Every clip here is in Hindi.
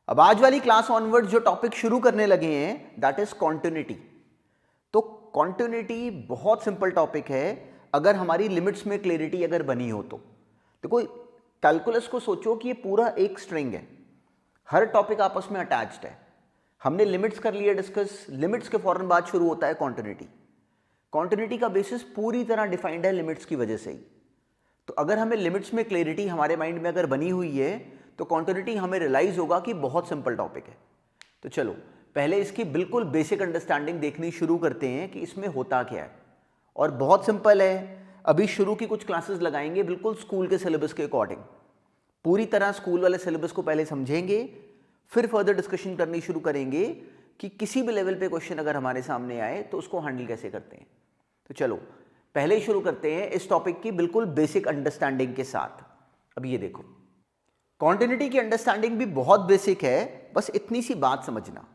अब आज वाली क्लास ऑनवर्ड जो टॉपिक शुरू करने लगे हैं दैट इज कॉन्टिन्यूटी। तो कॉन्टिन्यूटी बहुत सिंपल टॉपिक है अगर हमारी लिमिट्स में क्लैरिटी अगर बनी हो तो। देखो कैलकुलस को सोचो कि ये पूरा एक स्ट्रिंग है, हर टॉपिक आपस में अटैच्ड है। हमने लिमिट्स कर लिया डिस्कस, लिमिट्स के फौरन बाद शुरू होता है कॉन्टिन्यूटी। कॉन्टिन्यूटी का बेसिस पूरी तरह डिफाइंड है लिमिट्स की वजह से ही। तो अगर हमें लिमिट्स में क्लैरिटी हमारे माइंड में अगर बनी हुई है तो कॉन्टिन्यूटी हमें रियलाइज होगा कि बहुत सिंपल टॉपिक है। तो चलो पहले इसकी बिल्कुल बेसिक अंडरस्टैंडिंग देखनी शुरू करते हैं कि इसमें होता क्या है। और बहुत सिंपल है, अभी शुरू की कुछ क्लासेस लगाएंगे बिल्कुल स्कूल के सिलेबस के अकॉर्डिंग। पूरी तरह स्कूल वाले सिलेबस को पहले समझेंगे, फिर फर्दर डिस्कशन करनी शुरू करेंगे कि किसी भी लेवल पे क्वेश्चन अगर हमारे सामने आए तो उसको हैंडल कैसे करते हैं। तो चलो पहले ही शुरू करते हैं इस टॉपिक की बिल्कुल बेसिक अंडरस्टैंडिंग के साथ। अब ये देखो, कॉन्टिन्यूटी की अंडरस्टैंडिंग भी बहुत बेसिक है, बस इतनी सी बात समझना।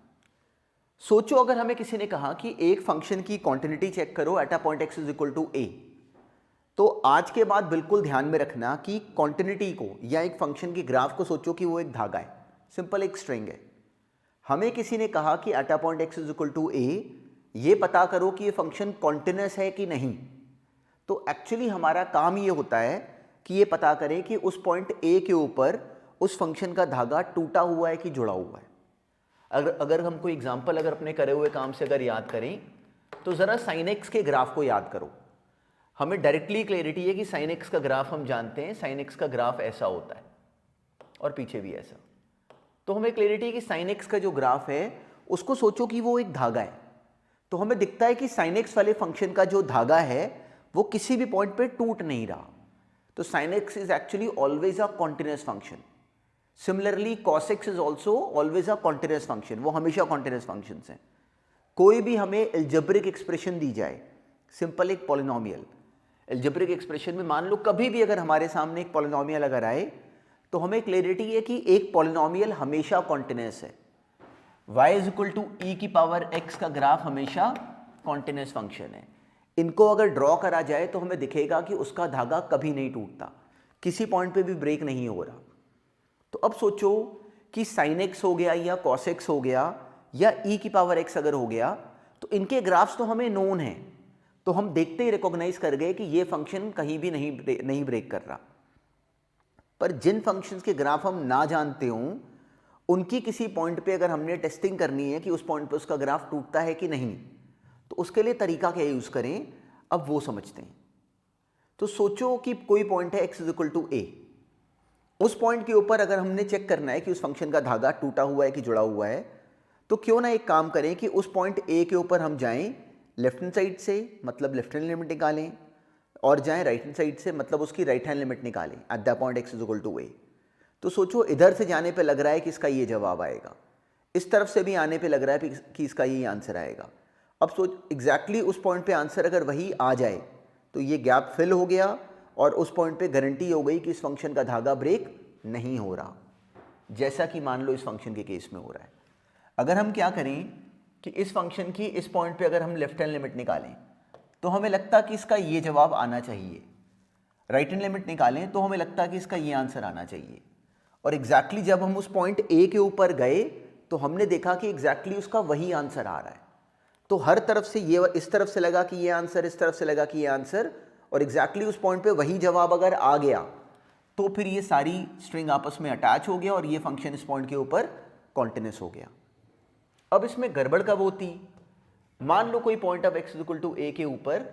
सोचो अगर हमें किसी ने कहा कि एक फंक्शन की कॉन्टिन्यूटी चेक करो at a point x is equal to a, तो आज के बाद बिल्कुल ध्यान में रखना कि कॉन्टिन्यूटी को या एक फंक्शन की ग्राफ को सोचो कि वो एक धागा है, सिंपल एक स्ट्रिंग है। हमें किसी ने कहा कि at a point x is equal to a, ये पता करो कि ये फंक्शन कॉन्टिन्यूअस है कि नहीं। तो एक्चुअली हमारा काम ये होता है कि ये पता करें कि उस पॉइंट a के ऊपर उस फंक्शन का धागा टूटा हुआ है कि जुड़ा हुआ है। अगर हम कोई एग्जांपल अगर अपने करे हुए काम से अगर याद करें तो ज़रा साइन एक्स के ग्राफ को याद करो। हमें डायरेक्टली क्लैरिटी है कि साइन एक्स का ग्राफ हम जानते हैं, साइन एक्स का ग्राफ ऐसा होता है और पीछे भी ऐसा। तो हमें क्लैरिटी है कि साइन एक्स का जो ग्राफ है उसको सोचो कि वो एक धागा है। तो हमें दिखता है कि साइन एक्स वाले फंक्शन का जो धागा है वो किसी भी पॉइंट पे टूट नहीं रहा। तो sin x is actually always a continuous function. Similarly, cos x is also always a continuous function. वो हमेशा continuous functions हैं। कोई भी हमें एल्जेब्रिक एक्सप्रेशन दी जाए, सिंपल एक पॉलिनोमियल, एल्जेब्रिक एक्सप्रेशन में मान लो कभी भी अगर हमारे सामने एक पॉलिनोमियल अगर आए तो हमें क्लैरिटी है कि एक पॉलिनोमियल हमेशा कॉन्टिन्यूस है। y इज इक्वल टू ई की पावर x का ग्राफ हमेशा कॉन्टिन्यूस फंक्शन है। इनको अगर ड्रॉ करा जाए तो हमें दिखेगा कि उसका धागा कभी नहीं टूटता, किसी पॉइंट पे भी ब्रेक नहीं हो रहा। तो अब सोचो कि साइन एक्स हो गया या कॉस एक्स हो गया या ई की पावर एक्स अगर हो गया, तो इनके ग्राफ्स तो हमें नोन हैं, तो हम देखते ही रिकॉग्नाइज कर गए कि ये फंक्शन कहीं भी नहीं ब्रेक कर रहा। पर जिन फंक्शंस के ग्राफ हम ना जानते हों, उनकी किसी पॉइंट पे अगर हमने टेस्टिंग करनी है कि उस पॉइंट पे उसका ग्राफ टूटता है कि नहीं, तो उसके लिए तरीका क्या यूज़ करें, अब वो समझते हैं। तो सोचो कि कोई पॉइंट है x is equal to a, उस पॉइंट के ऊपर अगर हमने चेक करना है कि उस फंक्शन का धागा टूटा हुआ है कि जुड़ा हुआ है, तो क्यों ना एक काम करें कि उस पॉइंट a के ऊपर हम जाएं लेफ्ट हैंड साइड से, मतलब लेफ्ट हैंड लिमिट निकालें, और जाएं राइट हैंड साइड से, मतलब उसकी राइट हैंड लिमिट निकालें at the point x is equal to a। तो सोचो इधर से जाने पे लग रहा है कि इसका ये जवाब आएगा, इस तरफ से भी आने पे लग रहा है कि इसका ये आंसर आएगा। अब सोच एग्जैक्टली उस पॉइंट पे आंसर अगर वही आ जाए तो ये गैप फिल हो गया और उस पॉइंट पे गारंटी हो गई कि इस फंक्शन का धागा ब्रेक नहीं हो रहा, जैसा कि मान लो इस फंक्शन के केस में हो रहा है। अगर हम क्या करें कि इस फंक्शन की इस पॉइंट पे अगर हम लेफ्ट हैंड लिमिट निकालें तो हमें लगता कि इसका ये जवाब आना चाहिए, राइट हैंड लिमिट निकालें तो हमें लगता कि इसका ये आंसर आना चाहिए। और एग्जैक्टली जब हम उस पॉइंट ए के ऊपर गए तो हमने देखा कि एग्जैक्टली उसका वही आंसर आ रहा है। तो हर तरफ से ये इस तरफ से लगा कि ये आंसर, इस तरफ से लगा कि ये आंसर, और एग्जैक्टली उस पॉइंट पे वही जवाब अगर आ गया तो फिर ये सारी स्ट्रिंग आपस में अटैच हो गया और ये फंक्शन इस पॉइंट के ऊपर कॉन्टिन्यूस हो गया। अब इसमें गड़बड़ कब होती, मान लो कोई पॉइंट अब x इक्वल टू a के ऊपर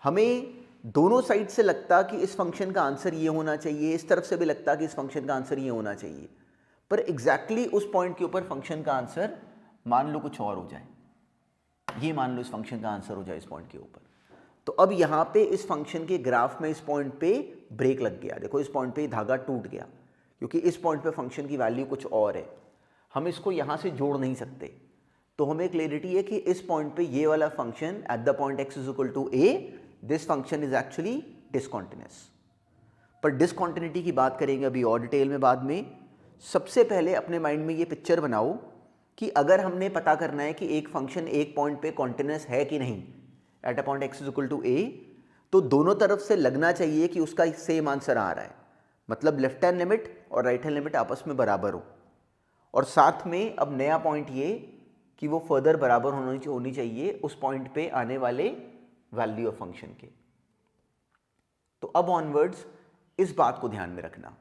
हमें दोनों साइड से लगता कि इस फंक्शन का आंसर ये होना चाहिए, इस तरफ से भी लगता कि इस फंक्शन का आंसर ये होना चाहिए, पर एग्जैक्टली उस पॉइंट के ऊपर फंक्शन का आंसर मान लो कुछ और हो जाए, ये मान लो इस फंक्शन का आंसर हो जाए इस पॉइंट के ऊपर। तो अब यहाँ पे इस फंक्शन के ग्राफ में इस पॉइंट पे ब्रेक लग गया। देखो इस पॉइंट पे धागा टूट गया क्योंकि इस पॉइंट पे फंक्शन की वैल्यू कुछ और है, हम इसको यहाँ से जोड़ नहीं सकते। तो हमें क्लैरिटी है कि इस पॉइंट पे ये वाला function at the point x is equal to a, this function is actually discontinuous. पर डिसकॉन्टिन्यूटी की बात करेंगे अभी और डिटेल में बाद में। सबसे पहले अपने माइंड में ये पिक्चर बनाओ कि अगर हमने पता करना है कि एक फंक्शन एक पॉइंट पे कॉन्टिन्यूअस है कि नहीं at a point x is equal to a, तो दोनों तरफ से लगना चाहिए कि उसका सेम आंसर आ रहा है, मतलब लेफ्ट हैंड लिमिट और राइट हैंड लिमिट आपस में बराबर हो। और साथ में अब नया पॉइंट ये कि वो फर्दर बराबर होनी चाहिए उस पॉइंट पे आने वाले वैल्यू ऑफ फंक्शन के। तो अब ऑनवर्ड्स इस बात को ध्यान में रखना,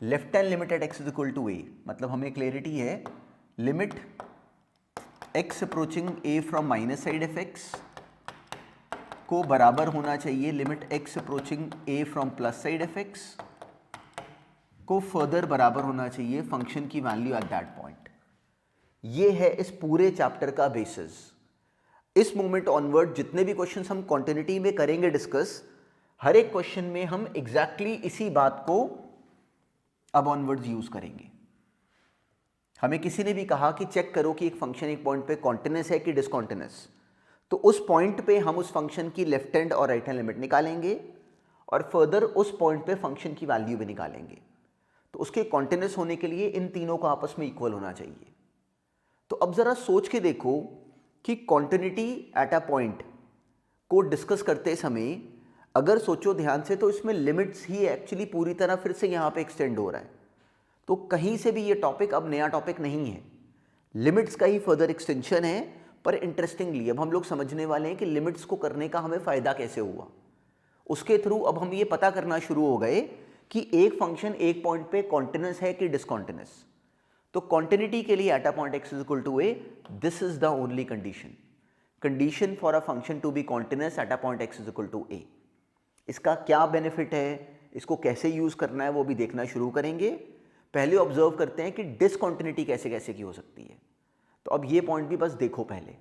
left hand limit at x is equal to a, मतलब हमें क्लैरिटी है limit x approaching a from minus side f x को बराबर होना चाहिए limit x approaching a from plus side f x को फर्दर बराबर होना चाहिए फंक्शन की वैल्यू एट दैट पॉइंट। ये है इस पूरे चैप्टर का बेसिस। इस मोमेंट ऑनवर्ड जितने भी क्वेश्चंस हम कॉन्टिन्यूटी में करेंगे डिस्कस, हर एक क्वेश्चन में हम एग्जैक्टली इसी बात को अब ऑनवर्ड्स यूज करेंगे। हमें किसी ने भी कहा कि चेक करो कि एक फंक्शन एक पॉइंट पे कॉन्टिन्यूस है कि डिसकॉन्टिन्यूस, तो उस पॉइंट पे हम उस फंक्शन की लेफ्ट हैंड और राइट हैंड लिमिट निकालेंगे और फर्दर उस पॉइंट पे फंक्शन की वैल्यू भी निकालेंगे। तो उसके कॉन्टिन्यूस होने के लिए इन तीनों को आपस में इक्वल होना चाहिए। तो अब जरा सोच के देखो कि कॉन्टिन्यूटी एट अ पॉइंट को डिस्कस करते समय अगर सोचो ध्यान से, तो इसमें लिमिट्स ही एक्चुअली पूरी तरह फिर से यहाँ पे एक्सटेंड हो रहा है। तो कहीं से भी ये टॉपिक अब नया टॉपिक नहीं है, लिमिट्स का ही फर्दर एक्सटेंशन है। पर इंटरेस्टिंगली अब हम लोग समझने वाले हैं कि लिमिट्स को करने का हमें फ़ायदा कैसे हुआ। उसके थ्रू अब हम ये पता करना शुरू हो गए कि एक फंक्शन एक पॉइंट पे कॉन्टिन्यूस है कि डिसकॉन्टिन्यूस। तो कॉन्टिन्यूटी के लिए at a point x is equal to a, this is the only condition for a function to be continuous at a point x is equal to a. इसका क्या बेनिफिट है, इसको कैसे यूज करना है, वो भी देखना शुरू करेंगे। पहले ऑब्जर्व करते हैं कि डिसकॉन्टिन्यूटी कैसे कैसे की हो सकती है। तो अब ये पॉइंट भी बस देखो पहले।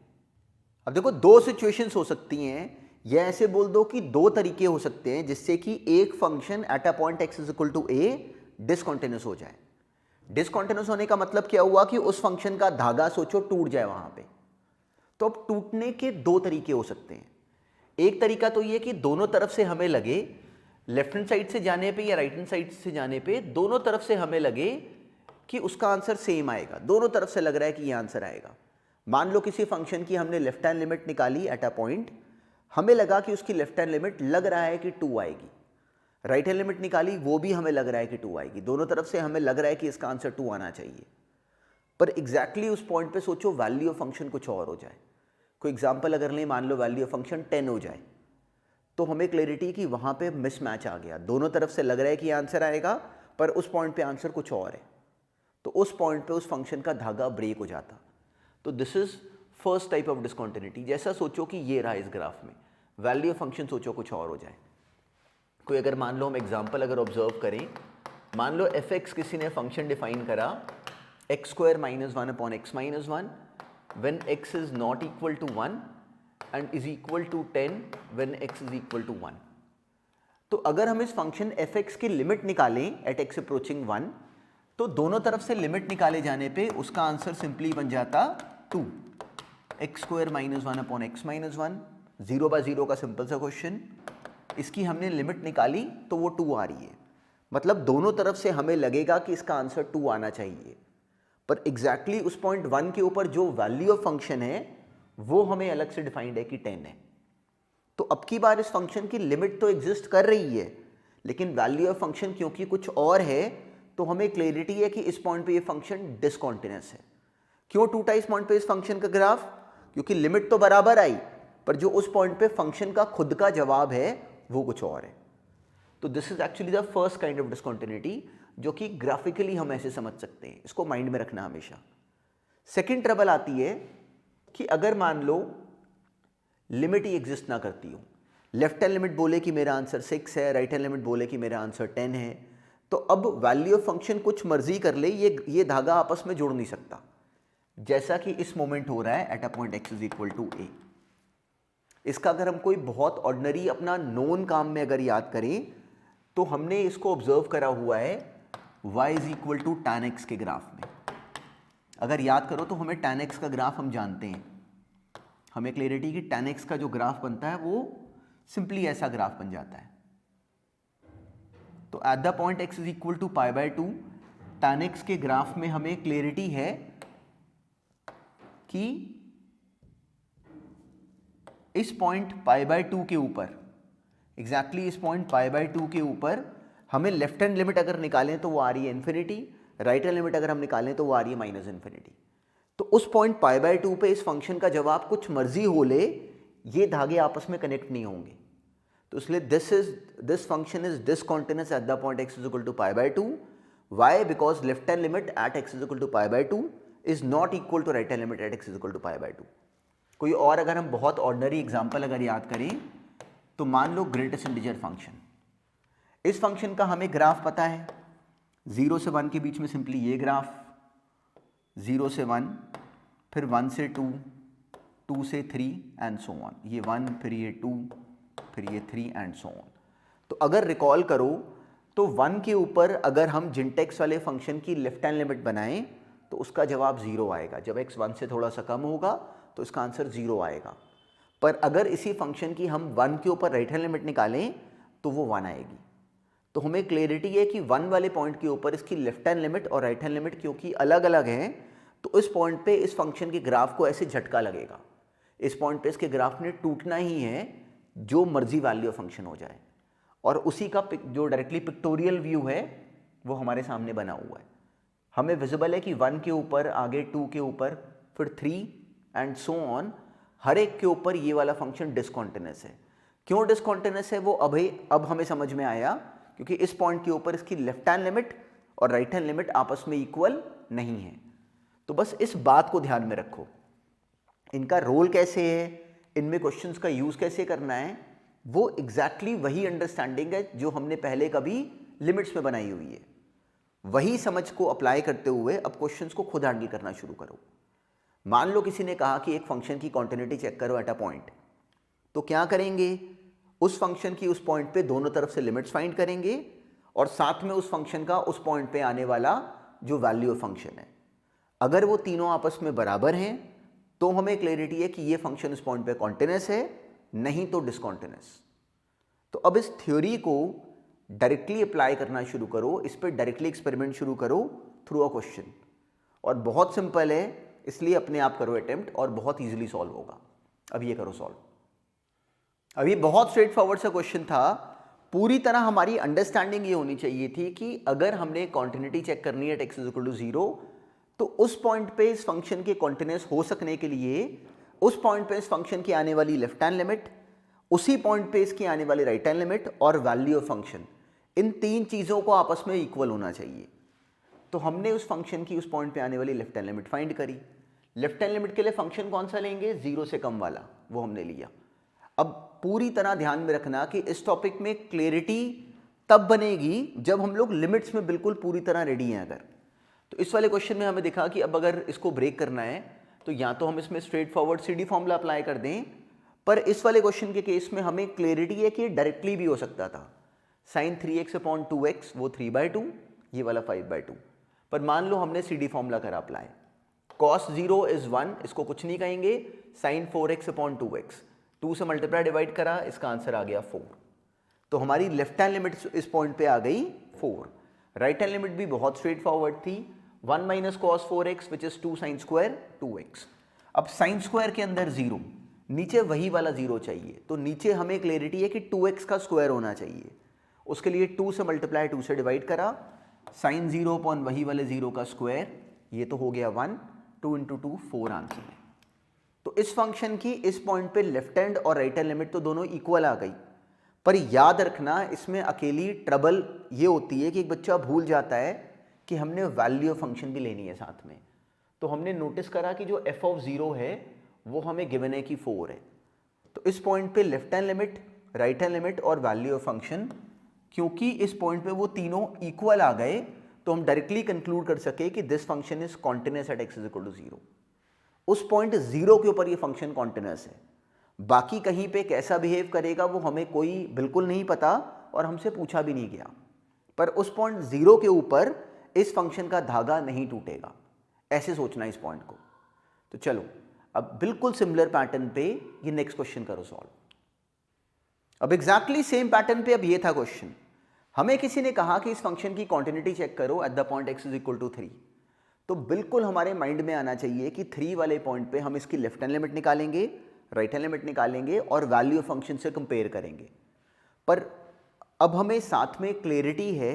अब देखो दो सिचुएशंस हो सकती हैं, या ऐसे बोल दो कि दो तरीके हो सकते हैं जिससे कि एक function at a point x is equal to a discontinuous हो जाए। डिसकॉन्टिन्यूस होने का मतलब क्या हुआ कि उस फंक्शन का धागा सोचो टूट जाए वहां पे। तो अब टूटने के दो तरीके हो सकते हैं। एक तरीका तो ये कि दोनों तरफ से हमें लगे, लेफ्ट हैंड साइड से जाने पे या राइट हैंड साइड से जाने पे, दोनों तरफ से हमें लगे कि उसका आंसर सेम आएगा। दोनों तरफ से लग रहा है कि ये आंसर आएगा। मान लो किसी फंक्शन की हमने लेफ्ट हैंड लिमिट निकाली एट अ पॉइंट, हमें लगा कि उसकी लेफ्ट हैंड लिमिट लग रहा है कि 2 आएगी। राइट हैंड लिमिट निकाली, वो भी हमें लग रहा है कि 2 आएगी। दोनों तरफ से हमें लग रहा है कि इसका आंसर 2 आना चाहिए। पर एग्जैक्टली उस पॉइंट पे सोचो वैल्यू ऑफ फंक्शन कुछ और हो जाए। कोई एग्जांपल अगर लें, मान लो वैल्यू ऑफ फंक्शन 10 हो जाए, तो हमें क्लैरिटी कि वहाँ पे मिसमैच आ गया। दोनों तरफ से लग रहा है कि आंसर आएगा, पर उस पॉइंट पे आंसर कुछ और है। तो उस पॉइंट पे उस फंक्शन का धागा ब्रेक हो जाता। तो this is first type of discontinuity. जैसा सोचो कि ये रहा इस ग्राफ में, वैल्यू ऑफ फंक्शन सोचो कुछ और हो जाए। कोई अगर मान लो हम एग्जांपल अगर ऑब्जर्व करें, मान लो एफ एक्स किसी ने फंक्शन डिफाइन करा x square minus 1 upon x minus 1 when x is not equal to 1 and is equal to 10 when x is equal to 1। तो अगर हम इस फंक्शन एफ एक्स की लिमिट निकालें एट एक्स अप्रोचिंग 1, तो दोनों तरफ से लिमिट निकाले जाने पे उसका आंसर सिंपली बन जाता 2, x square minus 1 upon x minus 1। 0 by 0 का सिंपल सा क्वेश्चन। इसकी हमने लिमिट निकाली तो वो 2 आ रही है। मतलब दोनों तरफ से हमें लगेगा कि इसका आंसर 2 आना चाहिए, पर एग्जैक्टली उस पॉइंट 1 के ऊपर जो वैल्यू ऑफ फंक्शन है वो हमें अलग से डिफाइंड है कि 10 है। तो अब की बार इस फंक्शन की लिमिट तो एग्जिस्ट कर रही है, लेकिन वैल्यू ऑफ फंक्शन क्योंकि कुछ और है, तो हमें क्लैरिटी है कि इस पॉइंट पे ये फंक्शन डिसकॉन्टिन्यूस है। क्यों टूटा इस पॉइंट पे इस फंक्शन का ग्राफ? क्योंकि लिमिट तो बराबर आई, पर जो उस पॉइंट पे फंक्शन का खुद का जवाब है वो कुछ और है। तो this is actually the first kind of discontinuity, जो कि ग्राफिकली हम ऐसे समझ सकते हैं। इसको माइंड में रखना हमेशा। सेकेंड ट्रबल आती है कि अगर मान लो लिमिट ही एग्जिस्ट ना करती हो, लेफ्ट हैंड लिमिट बोले कि मेरा आंसर 6 है, राइट हैंड लिमिट बोले कि मेरा आंसर 10 है, तो अब वैल्यू ऑफ फंक्शन कुछ मर्जी कर ले, ये धागा आपस में जुड़ नहीं सकता, जैसा कि इस मोमेंट हो रहा है at a point x is equal to a. इसका अगर हम कोई बहुत ऑर्डिनरी अपना नोन काम में अगर याद करें, तो हमने इसको ऑब्जर्व करा हुआ है y is equal to tan x के ग्राफ में। अगर याद करो तो हमें tan x का ग्राफ हम जानते हैं, हमें क्लियरिटी कि tan x का जो ग्राफ बनता है वो सिंपली ऐसा ग्राफ बन जाता है। तो at the point x is equal to pi by 2 tan x के ग्राफ में हमें क्लियरिटी है कि इस पॉइंट पाई बाय 2 के ऊपर, एग्जैक्टली इस पॉइंट पाई बाय 2 के ऊपर हमें लेफ्ट हैंड लिमिट अगर निकालें तो वो आ रही है इन्फिनिटी, राइट हैंड लिमिट अगर हम निकालें तो वो आ रही है माइनस इन्फिनिटी। तो उस पॉइंट π/2 पे इस फंक्शन का जवाब कुछ मर्जी हो ले, ये धागे आपस में कनेक्ट नहीं होंगे। तो इसलिए this function is discontinuous at the point x is equal to π/2। Why? Because left hand limit at x is equal to π/2 is not equal to right hand limit at x is equal to π/2। कोई और अगर हम बहुत ऑर्डिनरी एग्जांपल अगर याद करें तो मान लो ग्रेटेस्ट इंटीजर फंक्शन। इस फंक्शन का हमें ग्राफ पता है, 0 से 1 के बीच में सिंपली ये ग्राफ, 0 से 1, फिर 1 से 2, 2 से 3 एंड सो ऑन। ये 1, फिर ये 2, फिर ये 3 एंड सो ऑन। तो अगर रिकॉल करो तो 1 के ऊपर अगर हम जिनटेक्स वाले फंक्शन की लेफ्ट हैंड लिमिट बनाएं तो उसका जवाब 0 आएगा। जब x 1 से थोड़ा सा कम होगा तो इसका आंसर 0 आएगा। पर अगर इसी फंक्शन की हम 1 के ऊपर राइट हैंड लिमिट निकालें तो वो 1 आएगी। तो हमें क्लियरिटी है कि 1 वाले पॉइंट के ऊपर इसकी लेफ्ट हैंड लिमिट और राइट हैंड लिमिट क्योंकि अलग अलग हैं, तो इस पॉइंट पे इस फंक्शन के ग्राफ को ऐसे झटका लगेगा। इस पॉइंट पे इसके ग्राफ ने टूटना ही है, जो मर्जी वैल्यू फंक्शन हो जाए। और उसी का जो डायरेक्टली पिक्टोरियल व्यू है वो हमारे सामने बना हुआ है। हमें विजिबल है कि 1 के ऊपर, आगे 2 के ऊपर, फिर 3 एंड सो ऑन, हर एक के ऊपर ये वाला फंक्शन डिसकंटिन्यूअस है। क्यों डिसकंटिन्यूअस है वो अब हमें समझ में आया, क्योंकि इस पॉइंट के ऊपर इसकी लेफ्ट हैंड लिमिट और राइट हैंड लिमिट आपस में इक्वल नहीं है। तो बस इस बात को ध्यान में रखो। इनका रोल कैसे है, इनमें क्वेश्चंस का यूज कैसे करना है, वो एग्जैक्टली वही अंडरस्टैंडिंग है जो हमने पहले कभी लिमिट्स में बनाई हुई है। वही समझ को अप्लाई करते हुए अब क्वेश्चंस को खुद हैंडल करना शुरू करो। मान लो किसी ने कहा कि एक फंक्शन की कॉन्टिन्यूटी चेक करो एट अ पॉइंट, तो क्या करेंगे, उस फंक्शन की उस पॉइंट पे दोनों तरफ से लिमिट्स फाइंड करेंगे और साथ में उस फंक्शन का उस पॉइंट पे आने वाला जो वैल्यू ऑफ फंक्शन है, अगर वो तीनों आपस में बराबर हैं तो हमें क्लैरिटी है कि ये फंक्शन इस पॉइंट पे कॉन्टिन्यूअस है, नहीं तो डिसकॉन्टिन्यूअस। तो अब इस थ्योरी को डायरेक्टली अप्लाई करना शुरू करो, इस पर डायरेक्टली एक्सपेरिमेंट शुरू करो थ्रू अ क्वेश्चन। और बहुत सिंपल है, इसलिए अपने आप करो अटेम्प्ट और बहुत इजीली सॉल्व होगा। अब ये करो सॉल्व। अब ये बहुत स्ट्रेट फॉरवर्ड सा क्वेश्चन था। पूरी तरह हमारी अंडरस्टैंडिंग ये होनी चाहिए थी कि अगर हमने कॉन्टिन्यूटी चेक करनी है x इज इक्वल टू 0, तो उस पॉइंट पे इस फंक्शन के कॉन्टिन्यूअस हो सकने के लिए उस पॉइंट पे इस फंक्शन की आने वाली लेफ्ट हैंड लिमिट, उसी पॉइंट पे इसकी आने वाली राइट हैंड लिमिट और वैल्यू ऑफ फंक्शन, इन तीन चीज़ों को आपस में इक्वल होना चाहिए। तो हमने उस फंक्शन की उस पॉइंट पे आने वाली लेफ्ट हैंड लिमिट फाइंड करी। लेफ्ट हैंड लिमिट के लिए फंक्शन कौन सा लेंगे, 0 से कम वाला, वो हमने लिया। अब पूरी तरह ध्यान में रखना कि इस टॉपिक में क्लैरिटी तब बनेगी जब हम लोग लिमिट्स में बिल्कुल पूरी तरह रेडी हैं। अगर तो इस वाले क्वेश्चन में हमें दिखा कि अब अगर इसको ब्रेक करना है तो या तो हम इसमें straight forward CD formula apply कर दें, पर इस वाले क्वेश्चन के केस में हमें क्लैरिटी है कि डायरेक्टली भी हो सकता था। sin 3x/2x वो 3/2, ये वाला 5/2। पर मान लो हमने CD फॉर्मूला करा अप्लाई, cos 0 इज 1, इसको कुछ नहीं कहेंगे, sin 4x/2x, 2 से मल्टीप्लाई डिवाइड करा, इसका आंसर आ गया 4। तो हमारी लेफ्ट हैंड लिमिट इस पॉइंट पे आ गई 4। राइट हैंड लिमिट भी बहुत स्ट्रेट फॉरवर्ड थी, 1 minus cos 4x which is 2 sin square 2x। अब sin स्क्वायर के अंदर 0, नीचे वही वाला 0 चाहिए, तो नीचे हमें क्लैरिटी है कि 2x का स्क्वायर होना चाहिए। उसके लिए 2 से मल्टीप्लाई 2 से डिवाइड करा, sin 0 अपॉन वही वाले 0 का स्क्वायर, ये तो हो गया 1, 2 इंटू 2 4 आंसर। तो इस फंक्शन की इस पॉइंट पे लेफ्ट हैंड और राइट हैंड लिमिट तो दोनों इक्वल आ गई। पर याद रखना, इसमें अकेली ट्रबल ये होती है कि एक बच्चा भूल जाता है कि हमने वैल्यू ऑफ फंक्शन भी लेनी है साथ में। तो हमने नोटिस करा कि जो f ऑफ 0 है वो हमें गिवन है कि 4 है। तो इस पॉइंट पे left hand limit, right hand limit और वैल्यू ऑफ फंक्शन, क्योंकि इस पॉइंट पे वो तीनों इक्वल आ गए, तो हम डायरेक्टली कंक्लूड कर सके कि this function is continuous at x is equal to 0। उस पॉइंट 0 के ऊपर ये फंक्शन कॉन्टिन्यूअस है। बाकी कहीं पे कैसा बिहेव करेगा वो हमें कोई बिल्कुल नहीं पता और हमसे पूछा भी नहीं गया, पर उस पॉइंट 0 के ऊपर इस फंक्शन का धागा नहीं टूटेगा, ऐसे सोचना इस पॉइंट को। तो चलो अब बिल्कुल सिमिलर पैटर्न पे ये नेक्स्ट क्वेश्चन करो सॉल्व। अब एग्जैक्टली सेम पैटर्न पे अब ये था क्वेश्चन, हमें किसी ने कहा कि इस फंक्शन की कॉन्टिन्यूटी चेक करो at the point x is equal to 3। तो बिल्कुल हमारे माइंड में आना चाहिए कि 3 वाले पॉइंट पे हम इसकी लेफ्ट हैंड लिमिट निकालेंगे, राइट हैंड लिमिट निकालेंगे और वैल्यू ऑफ फंक्शन से कंपेयर करेंगे। पर अब हमें साथ में क्लैरिटी है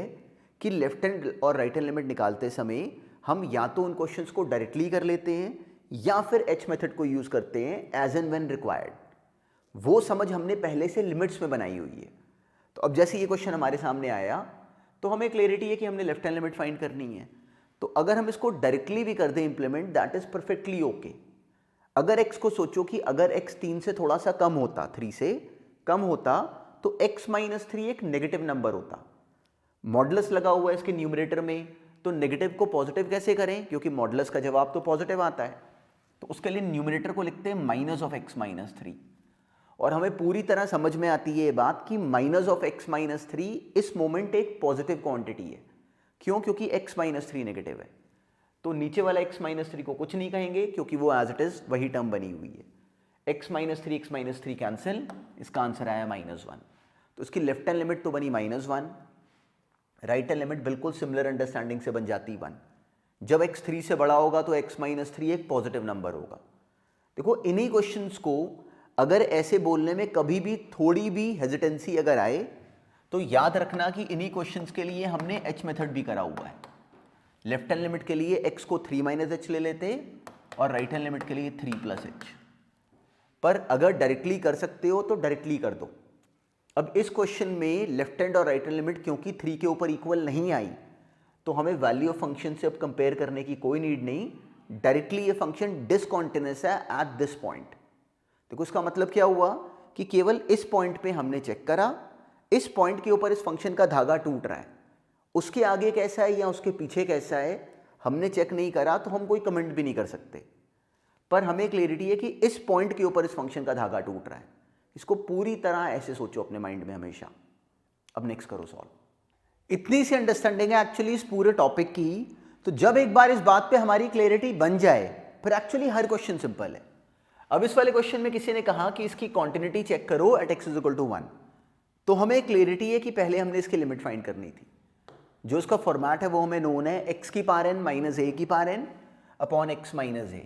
कि लेफ्ट हैंड और राइट हैंड लिमिट निकालते समय हम या तो उन क्वेश्चंस को डायरेक्टली कर लेते हैं या फिर एच मेथड को यूज करते हैं एज एंड व्हेन रिक्वायर्ड। वो समझ हमने पहले से लिमिट्स में बनाई हुई है। तो अब जैसे ये क्वेश्चन हमारे सामने आया तो हमें क्लैरिटी है कि हमने लेफ्ट हैंड लिमिट फाइंड करनी है। तो अगर हम इसको डायरेक्टली भी कर दें implement, that is perfectly okay. अगर x को सोचो कि अगर x 3 से थोड़ा सा कम होता, 3 से कम होता, तो x माइनस 3 एक नेगेटिव नंबर होता। मॉडुलस लगा हुआ है इसके न्यूमरेटर में, तो नेगेटिव को पॉजिटिव कैसे करें, क्योंकि मॉडुलस का जवाब तो पॉजिटिव आता है। तो उसके लिए न्यूमरेटर को लिखते हैं माइनस ऑफ x माइनस 3। और हमें पूरी तरह समझ में आती है ये बात कि माइनस ऑफ x माइनस 3 इस मोमेंट एक पॉजिटिव क्वांटिटी है। क्यों? क्योंकि x माइनस 3 नेगेटिव है। तो नीचे वाला x माइनस 3 को कुछ नहीं कहेंगे क्योंकि वो एज इट इज वही टर्म बनी हुई है। x माइनस 3 कैंसिल, इसका आंसर आया -1। तो इसकी लेफ्ट हैंड लिमिट तो बनी -1, राइट हैंड लिमिट बिल्कुल सिमिलर अंडरस्टैंडिंग से बन जाती 1। जब x 3 से बड़ा होगा तो x माइनस 3 एक पॉजिटिव नंबर होगा। देखो इन्हीं क्वेश्चंस को अगर ऐसे बोलने में कभी भी थोड़ी भी हेजिटेंसी अगर आए तो याद रखना कि इन्हीं क्वेश्चंस के लिए हमने h मेथड भी करा हुआ है। लेफ्ट हैंड लिमिट के लिए x को 3 माइनस एच ले लेते और राइट हैंड लिमिट के लिए 3 प्लस एच। पर अगर डायरेक्टली कर सकते हो तो डायरेक्टली कर दो। अब इस क्वेश्चन में लेफ्ट हैंड और राइट हैंड लिमिट क्योंकि 3 के ऊपर इक्वल नहीं आई, तो हमें वैल्यू ऑफ फंक्शन से अब कंपेयर करने की कोई नीड नहीं। डायरेक्टली ये फंक्शन डिसकंटिन्यूअस है एट दिस पॉइंट। देखो इसका मतलब क्या हुआ कि केवल इस पॉइंट पे हमने चेक करा, इस पॉइंट के ऊपर इस फंक्शन का धागा टूट रहा है, उसके आगे कैसा है या उसके पीछे कैसा है हमने चेक नहीं करा, तो हम कोई कमेंट भी नहीं कर सकते। पर हमें क्लियरिटी है कि इस पॉइंट के ऊपर इस फंक्शन का धागा टूट रहा है। इसको पूरी तरह ऐसे सोचो अपने माइंड में हमेशा। अब नेक्स्ट करो सॉल्व। इतनी सी अंडरस्टैंडिंग है एक्चुअली इस पूरे टॉपिक की। तो जब एक बार इस बात पे हमारी क्लियरिटी बन जाए फिर एक्चुअली हर क्वेश्चन सिंपल है। अब इस वाले क्वेश्चन में किसी ने कहा कि इसकी कॉन्टिन्यूटी चेक करो at x is equal to 1। तो हमें क्लियरिटी है कि पहले हमने इसकी लिमिट फाइंड करनी थी। जो इसका फॉर्मेट है वो हमें नोन है x की पावर n माइनस a की power n upon x minus a,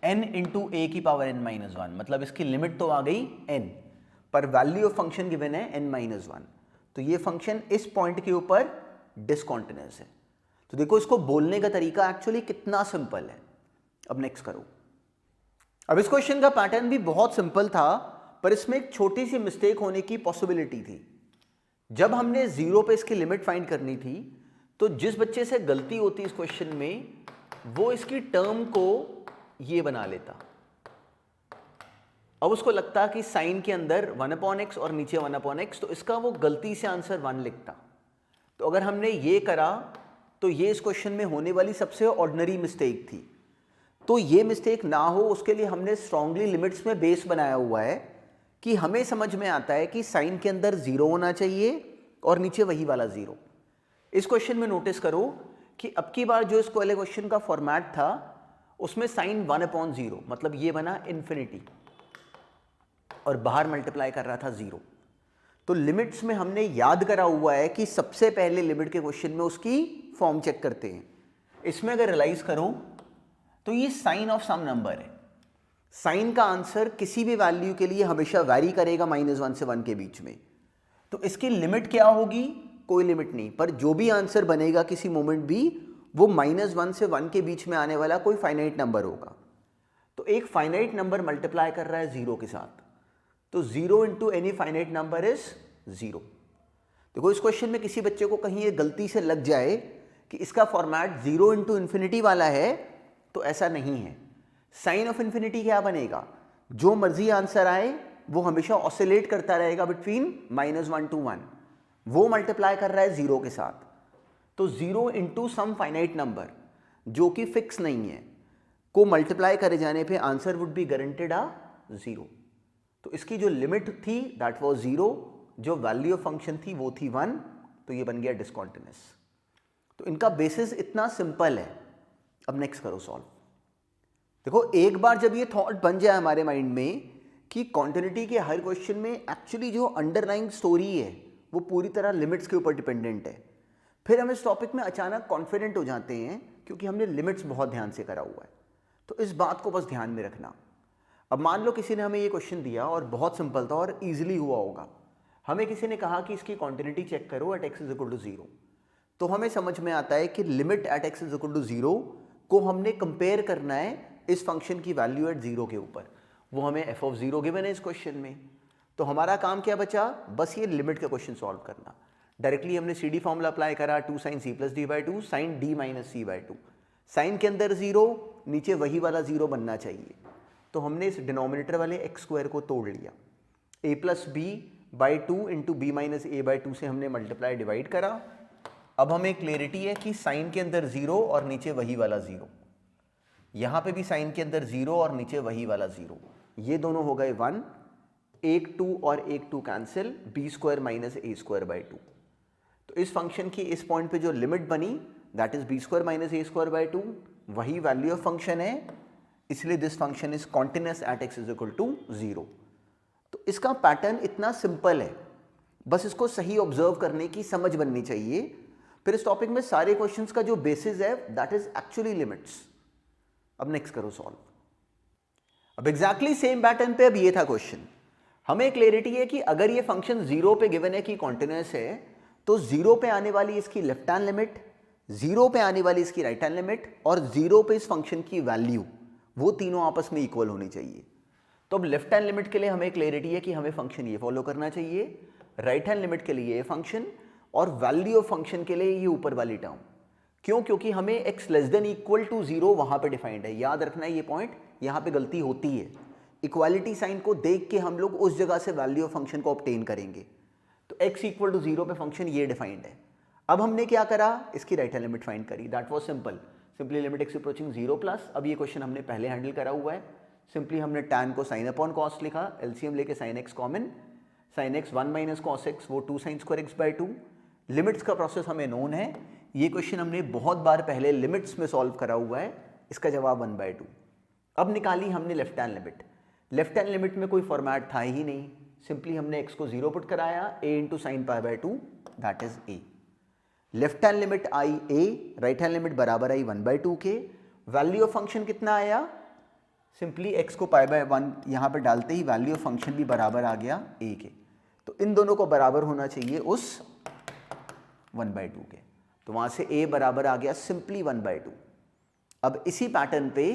n into a की पावर n माइनस 1। मतलब इसकी लिमिट तो आ गई n, पर वैल्यू ऑफ फंक्शन गिवन है n माइनस 1। तो ये फंक्शन इस पॉइंट के ऊपर डिसकॉन्टिन्यूअस है। तो देखो इसको बोलने का तरीका एक्चुअली कितना सिंपल है। अब नेक्स्ट करो। अब इस क्वेश्चन का पैटर्न भी बहुत सिंपल था, पर इसमें एक छोटी सी मिस्टेक होने की पॉसिबिलिटी थी। जब हमने 0 पे इसकी लिमिट फाइंड करनी थी तो जिस बच्चे से गलती होती इस क्वेश्चन में वो इसकी टर्म को ये बना लेता। अब उसको लगता कि साइन के अंदर 1/x और नीचे 1/x, तो इसका वो गलती से आंसर 1 लिखता। तो अगर हमने ये करा तो ये इस क्वेश्चन में होने वाली सबसे ऑर्डिनरी मिस्टेक थी। तो ये मिस्टेक ना हो उसके लिए हमने स्ट्रांगली लिमिट्स में बेस बनाया हुआ है कि हमें समझ में आता है कि साइन के अंदर 0 होना चाहिए और नीचे वही वाला 0। इस क्वेश्चन में नोटिस करो कि अब की बार जो इस वाले क्वेश्चन का फॉर्मेट था उसमें साइन 1/0, मतलब ये बना इन्फिनिटी और बाहर मल्टीप्लाई कर रहा था 0। तो लिमिट्स में हमने याद करा हुआ है कि सबसे पहले लिमिट के क्वेश्चन में उसकी फॉर्म चेक करते हैं। इसमें अगर रियलाइज करो तो ये साइन ऑफ सम नंबर है। साइन का आंसर किसी भी वैल्यू के लिए हमेशा वैरी करेगा -1 से 1 के बीच में। तो इसकी लिमिट क्या होगी? कोई लिमिट नहीं, पर जो भी आंसर बनेगा किसी मोमेंट भी वो -1 से 1 के बीच में आने वाला कोई फाइनाइट नंबर होगा। तो एक फाइनाइट नंबर मल्टीप्लाई कर रहा है 0 के साथ, तो 0 into any finite number is 0। देखो इस क्वेश्चन में किसी बच्चे को कहीं ये गलती से लग जाए कि इसका फॉर्मेट 0 इंटू इन्फिनिटी वाला है, तो ऐसा नहीं है। साइन ऑफ इन्फिनिटी क्या बनेगा? जो मर्जी आंसर आए वो हमेशा ऑसिलेट करता रहेगा बिटवीन -1 to 1। वो मल्टीप्लाई कर रहा है 0 के साथ, तो 0 इंटू सम फाइनाइट नंबर जो कि फिक्स नहीं है को मल्टीप्लाई करे जाने पे आंसर वुड बी गारंटेड आ 0। तो इसकी जो लिमिट थी दैट वाज 0, जो वैल्यू ऑफ फंक्शन थी वो थी 1, तो ये बन गया डिसकंटिन्यूअस। तो इनका बेसिस इतना सिंपल है। अब नेक्स्ट करो सॉल्व। देखो एक बार जब ये थॉट बन जाए हमारे माइंड में कि कॉन्टिन्यूटी के हर क्वेश्चन में एक्चुअली जो अंडरलाइंग स्टोरी है वो पूरी तरह लिमिट्स के ऊपर डिपेंडेंट है, फिर हम इस टॉपिक में अचानक कॉन्फिडेंट हो जाते हैं क्योंकि हमने लिमिट्स बहुत ध्यान से करा हुआ है। तो इस बात को बस ध्यान में रखना। अब मान लो किसी ने हमें ये क्वेश्चन दिया और बहुत सिंपल था और ईजिली हुआ होगा। हमें किसी ने कहा कि इसकी कॉन्टिन्यूटी चेक करो at x is equal to 0। तो हमें समझ में आता है कि limit at x is equal to 0 को हमने कंपेयर करना है इस फंक्शन की वैल्यू एट 0 के ऊपर। वो हमें एफ ऑफ 0 गिवन है इस क्वेश्चन में। तो हमारा काम क्या बचा, बस ये लिमिट का क्वेश्चन सॉल्व करना। डायरेक्टली हमने सी डी फॉर्मूला अप्लाई करा, 2 sin c plus d by two sine d minus c by two. Sine के अंदर 0, नीचे वही वाला 0 बनना चाहिए। तो हमने इस डिनोमिनेटर वाले एक्स स्क्वायर को तोड़ लिया, a plus b by two into b minus a by two से हमने मल्टीप्लाई डिवाइड करा। अब हमें क्लियरिटी है कि साइन के अंदर 0 और नीचे वही वाला 0, यहाँ पे भी साइन के अंदर 0 और नीचे वही वाला 0, ये दोनों हो गए 1, एक 2 और एक 2 cancel, b square minus a square by two. तो इस फंक्शन की इस पॉइंट पे जो लिमिट बनी that is b square minus a square by two, वही वैल्यू ऑफ फंक्शन है, इसलिए this function is continuous at x is equal to 0। तो इसका पैटर्न इतना सिंपल है, बस इसको सही ऑब्जर्व करने की समझ बननी चाहिए। फिर इस टॉपिक में सारे क्वेश्चंस का जो बेसिस है दैट इज एक्चुअली लिमिट्स। अब नेक्स्ट करो सॉल्व। अब एग्जैक्टली सेम पैटर्न पे अब ये था क्वेश्चन। हमें क्लियरिटी है कि अगर ये फंक्शन 0 पे गिवन है कि कॉन्टिन्यूअस है, तो 0 पे आने वाली इसकी लेफ्ट हैंड लिमिट, 0 पे आने वाली इसकी राइट हैंड लिमिट और 0 पे इस फंक्शन की वैल्यू, वो तीनों आपस में इक्वल होनी चाहिए। तो अब लेफ्ट हैंड लिमिट के लिए हमें क्लियरिटी है कि हमें फंक्शन ये फॉलो करना चाहिए, राइट हैंड लिमिट के लिए ये फंक्शन, और वैल्यू ऑफ फंक्शन के लिए ये ऊपर वाली टर्म। क्यों? क्योंकि हमें x less than equal to 0 वहां पे डिफाइंड है। याद रखना है ये पॉइंट, यहां पे गलती होती है। इक्वालिटी साइन को देख के हम लोग उस जगह से वैल्यू ऑफ फंक्शन को ऑब्टेन करेंगे। तो x इक्वल टू 0 पे फंक्शन ये डिफाइंड है। अब हमने क्या करा, इसकी राइट हैंड लिमिट फाइंड करी, that was simple, simply limit x approaching 0 plus. अब ये क्वेश्चन हमने पहले हैंडल करा हुआ है, सिंपली हमने tan को साइन अपॉन कॉस लिखा, एलसीएम लेके sine x common, sine x 1 minus cos x वो 2 sine square x by 2। Limits का प्रोसेस हमें नोन है, ये क्वेश्चन हमने बहुत बार पहले लिमिट्स में सॉल्व करा हुआ है, इसका जवाब 1 बाई 2। अब निकाली हमने left hand limit. Left hand limit में कोई फॉर्मेट था ही नहीं, सिंपली हमने x को 0 पुट कराया, a into sine pi by 2 that is a। Left hand limit I a, right hand limit बराबर आई 1 बाई 2 के। वैल्यू ऑफ फंक्शन कितना आया, सिंपली x को पाई बाई 1 यहाँ पर डालते ही वैल्यू ऑफ फंक्शन भी बराबर आ गया a के। तो इन दोनों को बराबर होना चाहिए उस 1 बाई 2 के, तो वहां से a बराबर आ गया सिंपली 1 बाई 2। अब इसी पैटर्न पे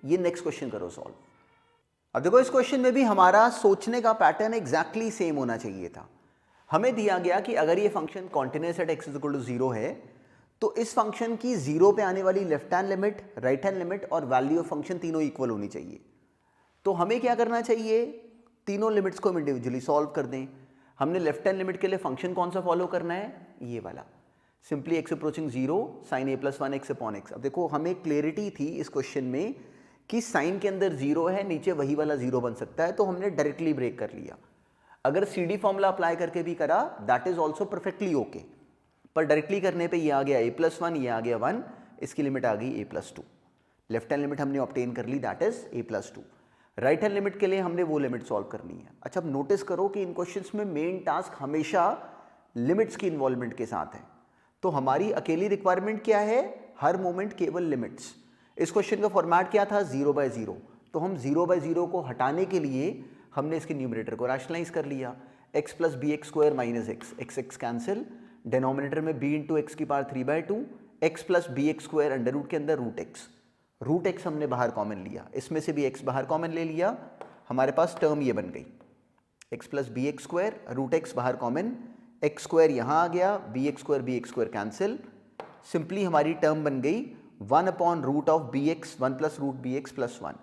ये नेक्स्ट क्वेश्चन करो सॉल्व। अब देखो इस क्वेश्चन में भी हमारा सोचने का पैटर्न एग्जैक्टली सेम होना चाहिए था। हमें दिया गया कि अगर ये function continuous at x is equal to 0 है, तो इस फंक्शन की 0 पे आने वाली left hand limit, right hand limit और वैल्यू ऑफ फंक्शन तीनों इक्वल होनी चाहिए। तो हमें क्या करना चाहिए, तीनों लिमिट्स को हम इंडिविजुअली सॉल्व कर दें। हमने लेफ्ट हैंड लिमिट के लिए फंक्शन कौन सा फॉलो करना है, ये वाला, simply x approaching 0 sine a plus 1 x upon x। अब देखो हमें क्लियरिटी थी इस क्वेश्चन में कि साइन के अंदर 0 है, नीचे वही वाला 0 बन सकता है, तो हमने डायरेक्टली ब्रेक कर लिया। अगर सी डी फॉर्मूला अप्लाई करके भी करा that is also perfectly okay, पर डायरेक्टली करने पे ये आ गया a प्लस 1, ये आ गया 1, इसकी लिमिट आ गई a plus 2। Left hand limit हमने ऑब्टेन कर ली that is a plus 2। Right hand limit के लिए हमने वो लिमिट सॉल्व करनी है। अच्छा, अब नोटिस करो कि इन क्वेश्चंस में मेन टास्क हमेशा लिमिट्स की इन्वॉल्वमेंट के साथ है। तो हमारी अकेली रिक्वायरमेंट क्या है, हर मोमेंट केवल लिमिट्स। इस क्वेश्चन का फॉर्मेट क्या था, 0 बाई 0, तो हम 0 बाई 0 को हटाने के लिए हमने इसके न्यूमरेटर को रैशनलाइज कर लिया, x plus b x square minus x, x x cancel, denominator में b इंटू एक्स की power 3/2, x plus b x square under root के अंदर रूट x हमने बाहर कॉमन लिया, इसमें से भी x बाहर कॉमन ले लिया, हमारे पास टर्म ये बन गई x plus b x square, root x बाहर कॉमन, एक्स स्क्वायर यहाँ आ गया, b x square cancel, simply हमारी टर्म बन गई 1 upon root of b x, 1 plus root b x plus 1।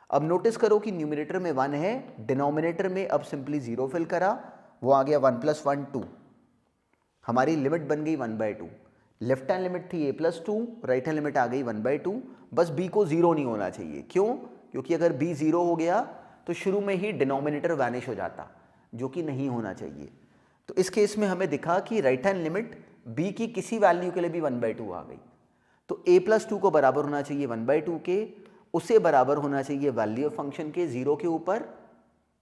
अब नोटिस करो कि न्यूमिनेटर में 1 है, डिनोमिनेटर में अब सिंपली 0 फिल करा, वो आ गया 1 प्लस 1 2, हमारी लिमिट बन गई 1 बाई 2। लेफ्ट हैंड लिमिट थी a plus 2, right hand limit आ गई 1 बाई 2। बस b को 0 नहीं होना चाहिए, क्यों? क्योंकि अगर b 0 हो गया तो शुरू में ही डिनोमिनेटर वैनिश हो जाता, जो कि नहीं होना चाहिए। तो इस केस में हमें दिखा कि राइट हैंड लिमिट b की किसी वैल्यू के लिए भी 1 बाई 2 आ गई, तो a प्लस 2 को बराबर होना चाहिए 1 बाई 2 के, उसे बराबर होना चाहिए वैल्यू ऑफ फंक्शन के 0 के ऊपर,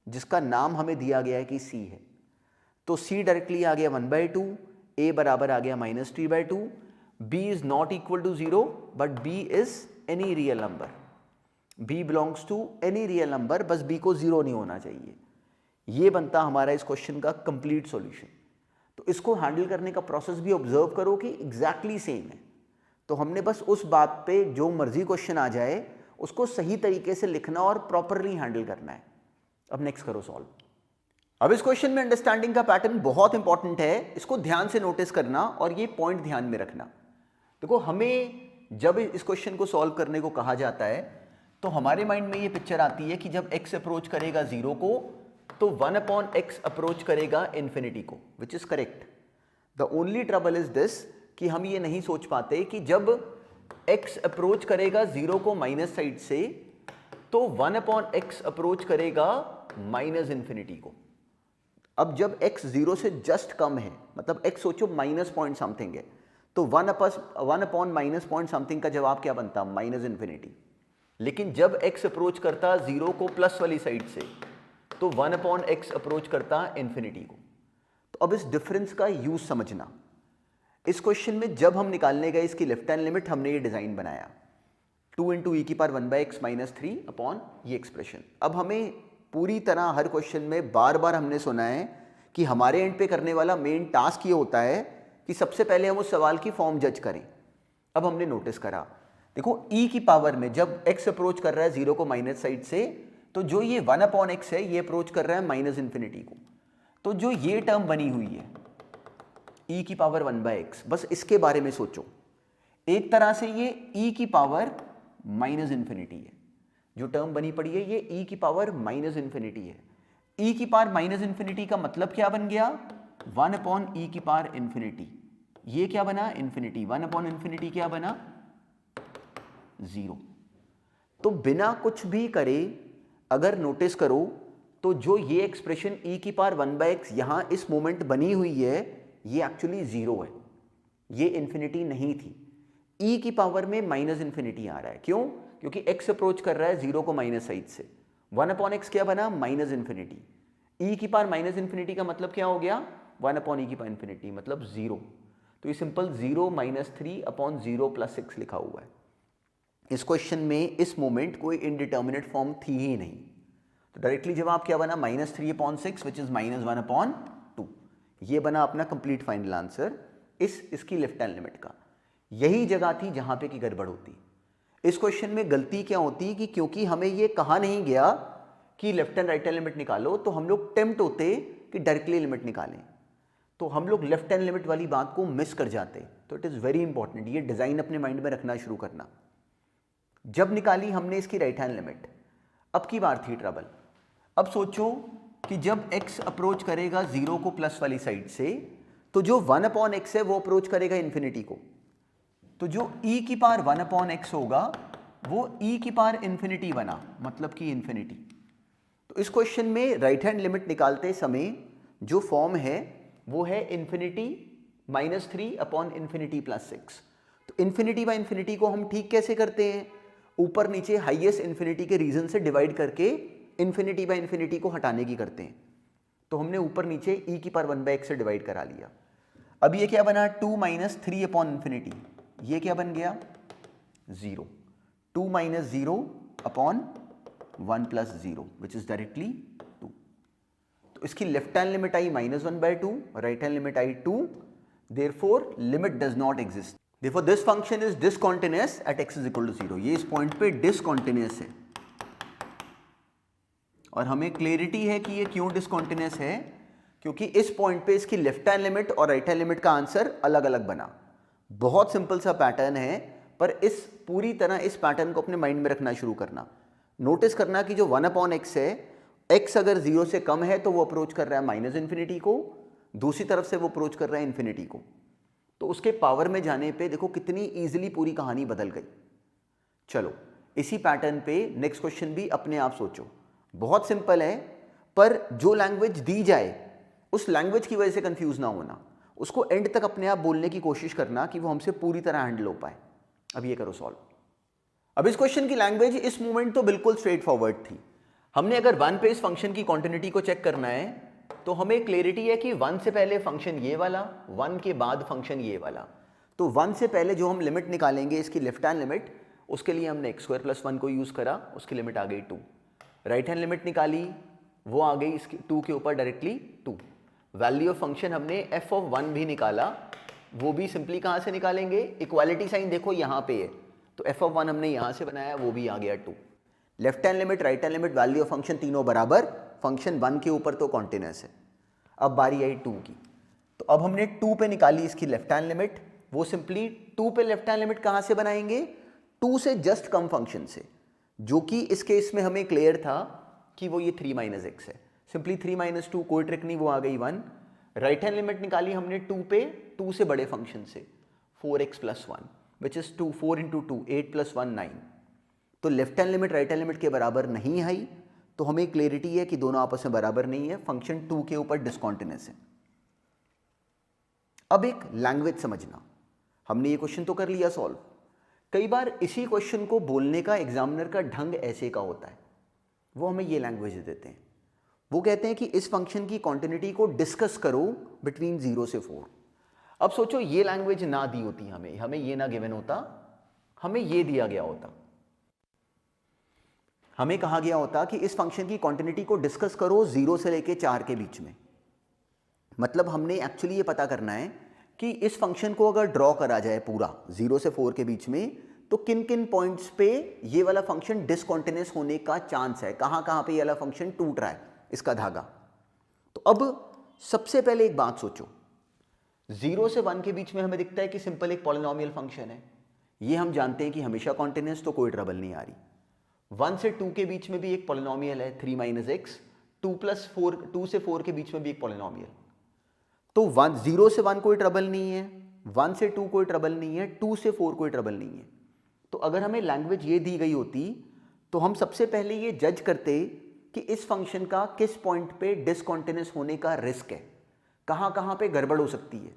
जिसका नाम हमें दिया गया है कि c है। तो c डायरेक्टली आ गया 1 बाई 2, a बराबर आ गया minus 3 by 2, b is not equal to 0 but b is any real number, b belongs to any real number, बस b को 0 नहीं होना चाहिए। ये बनता हमारा इस क्वेश्चन का कंप्लीट सॉल्यूशन। तो इसको हैंडल करने का प्रोसेस भी ऑब्जर्व करो कि एग्जैक्टली सेम है। तो हमने बस उस बात पे जो मर्जी क्वेश्चन आ जाए उसको सही तरीके से लिखना और प्रॉपरली हैंडल करना है। अब नेक्स्ट करो सॉल्व। अब इस क्वेश्चन में अंडरस्टैंडिंग का पैटर्न बहुत इंपॉर्टेंट है, इसको ध्यान से नोटिस करना और ये पॉइंट ध्यान में रखना। देखो हमें जब इस क्वेश्चन को सॉल्व करने को कहा जाता है तो हमारे माइंड में ये पिक्चर आती है कि जब x अप्रोच करेगा 0 को तो 1/x अप्रोच करेगा इन्फिनिटी को, which is correct. The only trouble is this कि हम ये नहीं सोच पाते कि जब x अप्रोच करेगा 0 को माइनस साइड से तो 1/x अप्रोच करेगा माइनस इन्फिनिटी को। अब जब x 0 से जस्ट कम है, मतलब x सोचो माइनस पॉइंट समथिंग है, तो 1/- माइनस पॉइंट समथिंग का जवाब क्या बनता? Minus infinity. लेकिन जब x अप्रोच करता 0 को प्लस वाली साइड से तो 1/x अप्रोच करता इन्फिनिटी को। तो अब इस डिफरेंस का यूज समझना। इस क्वेश्चन में जब हम निकालने गए इसकी लेफ्ट हैंड लिमिट, हमने ये डिजाइन बनाया 2 × e⁻1/x - 3 अपॉन ये एक्सप्रेशन। अब हमें पूरी तरह हर क्वेश्चन में बार बार हमने सुना है कि हमारे एंड पे करने वाला मेन टास्क ये होता है कि सबसे पहले हम उस सवाल की फॉर्म जज करें। अब हमने नोटिस करा, देखो e की पावर में जब x अप्रोच कर रहा है 0 को माइनस साइड से तो जो ये 1/x है ये अप्रोच कर रहा है माइनस इन्फिनिटी को। तो जो ये टर्म बनी हुई है e की पावर 1/x, बस इसके बारे में सोचो। एक तरह से ये e की पावर माइनस इन्फिनिटी है, जो टर्म बनी पड़ी है ये e की पावर माइनस इन्फिनिटी है। e की पावर माइनस इन्फिनिटी का मतलब क्या बन गया? 1/e की पावर इन्फिनिटी। ये क्या बना? इन्फिनिटी। 1/इन्फिनिटी क्या बना? 0। तो बिना कुछ भी करे अगर नोटिस करो तो जो ये एक्सप्रेशन e की पावर 1/x यहां इस मोमेंट बनी हुई है ये एक्चुअली 0 है, ये इन्फिनिटी नहीं थी। e की पावर में माइनस इन्फिनिटी आ रहा है, क्यों? क्योंकि x अप्रोच कर रहा है 0 को माइनस साइड से। 1/x क्या बना? Minus infinity. e की पावर माइनस इन्फिनिटी का मतलब क्या हो गया? 1/e की पावर इन्फिनिटी मतलब 0। तो ये सिंपल 0 - 3/0 + 6 लिखा हुआ है। इस क्वेश्चन में इस मोमेंट कोई इनडिटर्मिनेट फॉर्म थी ही नहीं, तो डायरेक्टली जवाब क्या बना? -3/6 विच इज -1/2। ये बना अपना कंप्लीट फाइनल आंसर इसकी लेफ्ट हैंड लिमिट का। यही जगह थी जहां पे की गड़बड़ होती। इस क्वेश्चन में गलती क्या होती कि क्योंकि हमें ये कहा नहीं गया कि left hand right hand limit निकालो, तो हम लोग टेम्प्ट होते कि डायरेक्टली लिमिट निकालें, तो हम लोग लेफ्ट हैंड लिमिट वाली बात को मिस कर जाते। तो इट इज़ वेरी इंपॉर्टेंट, ये डिज़ाइन अपने माइंड में रखना शुरू करना। जब निकाली हमने इसकी राइट हैंड लिमिट, अब की बार थी ट्रबल। अब सोचो कि जब x अप्रोच करेगा 0 को प्लस वाली साइड से तो जो 1/x है वो अप्रोच करेगा इन्फिनिटी को। तो जो e की पावर 1/x होगा वो e की पावर इन्फिनिटी बना, मतलब कि इन्फिनिटी। तो इस क्वेश्चन में राइट हैंड लिमिट निकालते समय जो फॉर्म है वो है इन्फिनिटी -3/इन्फिनिटी + 6। तो इन्फिनिटी बाय इन्फिनिटी को हम ठीक कैसे करते हैं? ऊपर नीचे हाईएस्ट इन्फिनिटी के रीजन से डिवाइड करके इन्फिनिटी बाय इन्फिनिटी को हटाने की करते हैं। तो हमने ऊपर नीचे e की पावर 1/x से डिवाइड करा लिया। अब ये क्या बना? 2 - 3/इन्फिनिटी। ये क्या बन गया? 0। 2 - 0/1 + 0 विच इज डायरेक्टली 2। तो इसकी left hand limit I -1/2, right hand limit I 2, therefore limit does not exist. Therefore this function is discontinuous at x = 0। ये इस पॉइंट पे डिसकॉन्टिन्यूस है और हमें क्लैरिटी है कि ये क्यों डिसकॉन्टिन्यूस है, क्योंकि इस पॉइंट पे इसकी लेफ्ट हैंड लिमिट और राइट हैंड लिमिट का आंसर अलग अलग बना। बहुत सिंपल सा पैटर्न है, पर इस पूरी तरह इस पैटर्न को अपने माइंड में रखना शुरू करना। नोटिस करना कि जो 1/x है, x अगर 0 से कम है तो वो अप्रोच कर रहा है माइनस इन्फिनिटी को, दूसरी तरफ से वो अप्रोच कर रहा है इन्फिनिटी को। तो उसके पावर में जाने पे देखो कितनी इजीली पूरी कहानी बदल गई। चलो इसी पैटर्न पे नेक्स्ट क्वेश्चन भी अपने आप सोचो। बहुत सिंपल है, पर जो लैंग्वेज दी जाए उस लैंग्वेज की वजह से कंफ्यूज ना होना, उसको एंड तक अपने आप बोलने की कोशिश करना कि वो हमसे पूरी तरह हैंडल हो पाए। अब ये करो सॉल्व। अब इस क्वेश्चन की लैंग्वेज इस मोमेंट तो बिल्कुल स्ट्रेट फॉरवर्ड थी। हमने अगर 1 पे इस फंक्शन की कॉन्टिन्यूटी को चेक करना है तो हमें क्लैरिटी है कि 1 से पहले फंक्शन ये वाला, 1 के बाद फंक्शन ये वाला। तो 1 से पहले जो हम लिमिट निकालेंगे इसकी लेफ्ट हैंड लिमिट, उसके लिए हमने x² + 1 को यूज करा, उसकी लिमिट आ गई 2। राइट हैंड लिमिट निकाली, वो आ गई इसकी 2 के ऊपर डायरेक्टली 2। वैल्यू ऑफ फंक्शन हमने एफ ऑफ 1 भी निकाला, वो भी सिंपली कहाँ से निकालेंगे, इक्वालिटी साइन देखो यहाँ पे है, तो एफ ऑफ 1 हमने यहाँ से बनाया, वो भी आ गया 2। Left hand limit, right hand limit, value of function तीनों बराबर, फंक्शन 1 के ऊपर तो कॉन्टिन्यूअस है। अब बारी आई 2 की, तो अब हमने 2 पे निकाली इसकी लेफ्ट हैंड लिमिट, वो सिंपली 2 पे लेफ्ट हैंड लिमिट कहाँ से बनाएंगे, 2 से जस्ट कम फंक्शन से, जो कि इस केस में हमें क्लियर था कि वो ये 3 माइनस एक्स है। सिंपली 3 माइनस 2, कोई ट्रिक नहीं, वो आ गई 1। राइट हैंड लिमिट निकाली हमने 2 पे, 2 से बड़े फंक्शन से, 4x plus 1 which is 2, 4 into 2, 8 plus 1 9। तो left hand limit right hand limit के बराबर नहीं आई, तो हमें क्लियरिटी है कि दोनों आपस में बराबर नहीं है, फंक्शन 2 के ऊपर डिसकॉन्टिन्यूअस है। अब एक लैंग्वेज समझना, हमने ये क्वेश्चन तो कर लिया सॉल्व। कई बार इसी क्वेश्चन को बोलने का एग्जामिनर का ढंग ऐसे का होता है, वो हमें ये लैंग्वेज देते हैं, वो कहते हैं कि इस फंक्शन की कॉन्टिन्यूटी को डिस्कस करो बिटवीन 0 से 4। अब सोचो ये लैंग्वेज ना दी होती, हमें ये ना गिवन होता, हमें ये दिया गया होता, हमें कहा गया होता कि इस फंक्शन की कॉन्टिन्यूटी को डिस्कस करो 0 से लेके 4 के बीच में। मतलब हमने एक्चुअली ये पता करना है कि इस फंक्शन को अगर ड्रॉ करा जाए पूरा 0 से 4 के बीच में, तो किन किन पॉइंट्स पे ये वाला फंक्शन डिसकॉन्टिन्यूअस होने का चांस है, कहां कहां पे ये वाला फंक्शन टूट रहा है इसका धागा। तो अब सबसे पहले एक बात सोचो, 0 से 1 के बीच में हमें दिखता है कि सिंपल एक पॉलिनोमियल फंक्शन है, ये हम जानते हैं कि हमेशा कॉन्टिन्यूअस, तो कोई ट्रबल नहीं आ रही। 1 से 2 के बीच में भी एक पॉलिनोमियल है 3 माइनस एक्स, 2 प्लस 4, 2 से 4 के बीच में भी एक पॉलिनोमियल, तो 0 से 1 कोई ट्रबल नहीं है, 1 से 2 कोई ट्रबल नहीं है, 2 से 4 कोई ट्रबल नहीं है। तो अगर हमें लैंग्वेज ये दी गई होती, तो हम सबसे पहले ये जज करते कि इस फंक्शन का किस पॉइंट पे डिसकॉन्टिन्यूअस होने का रिस्क है, कहाँ कहाँ पे गड़बड़ हो सकती है।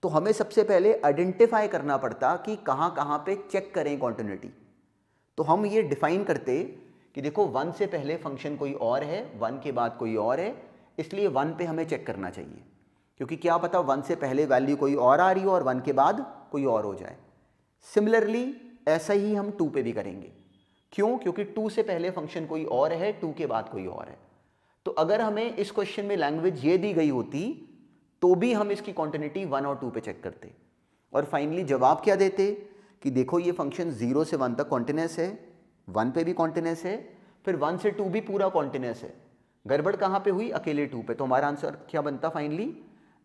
तो हमें सबसे पहले आइडेंटिफाई करना पड़ता कि कहाँ कहाँ पे चेक करें कॉन्टिन्यूटी। तो हम ये डिफाइन करते कि देखो 1 से पहले फंक्शन कोई और है, 1 के बाद कोई और है, इसलिए 1 पे हमें चेक करना चाहिए, क्योंकि क्या पता 1 से पहले वैल्यू कोई और आ रही हो और 1 के बाद कोई और हो जाए। सिमिलरली ऐसा ही हम 2 पे भी करेंगे, क्यों, क्योंकि 2 से पहले फंक्शन कोई और है, 2 के बाद कोई और है। तो अगर हमें इस क्वेश्चन में लैंग्वेज ये दी गई होती, तो भी हम इसकी कॉन्टिन्यूटी 1 और 2 पे चेक करते, और फाइनली जवाब क्या देते कि देखो ये फंक्शन 0 से 1 तक कॉन्टिन्यूअस है, 1 पे भी कॉन्टिन्यूअस है, फिर 1 से 2 भी पूरा कॉन्टिन्यूअस है, गड़बड़ कहाँ पे हुई, अकेले 2 पे। तो हमारा आंसर क्या बनता finally,